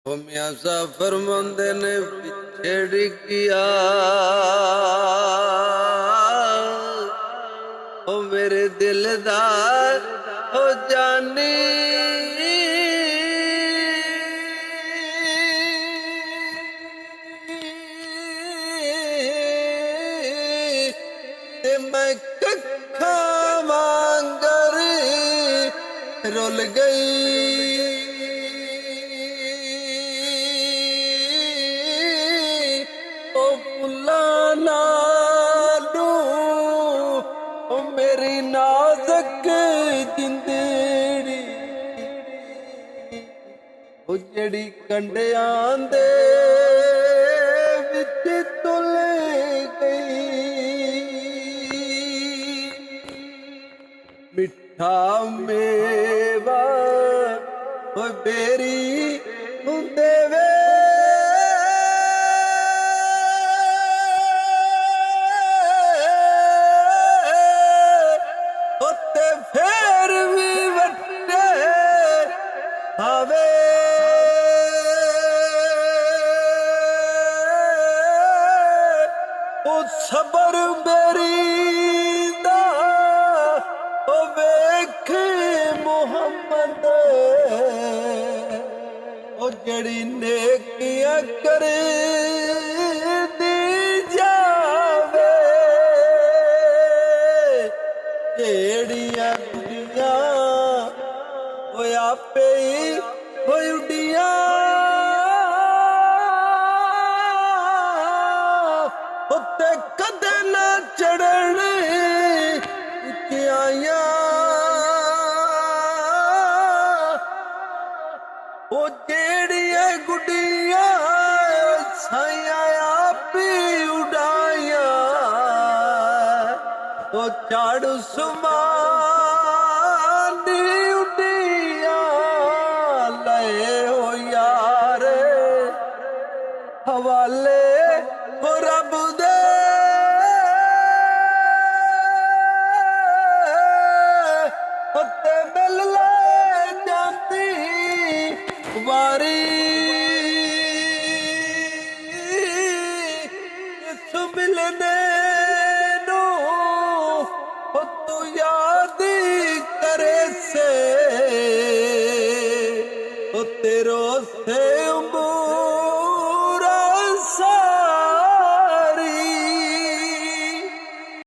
ओ मियाँ साहब फरमाते ने पिछड़ किया ओ मेरे दिलदार हो जानी ते मैं कखा वांगर रुल गई ओ फुल्लां नालू ओ मेरी नाज़क जिंदड़ी ओ जड़ी कंडियां दे विच तुल गई मिठा मेवा ओ बेरी हुंदे वे उत्ते फेर भी वट्टे आवे ओ सबर मेरी दा ओ वेख मुहम्मद ओ जड़ी नेकियां करे दी जावे जेड़ियां गुड़ियां ओ आपे ही ओ उड़ियां उत्ते कदे ना चढ़न उचियां ओ जेड़ियां गुड़ियां साइयां आप ही उड़ाया ओ झाड़ू समान उड़िया लए हो यार हवाले हो रब दे उत्ते मिल ले जाती वारी इस मिलने नू ओ तू याद करे से ओ तेरो से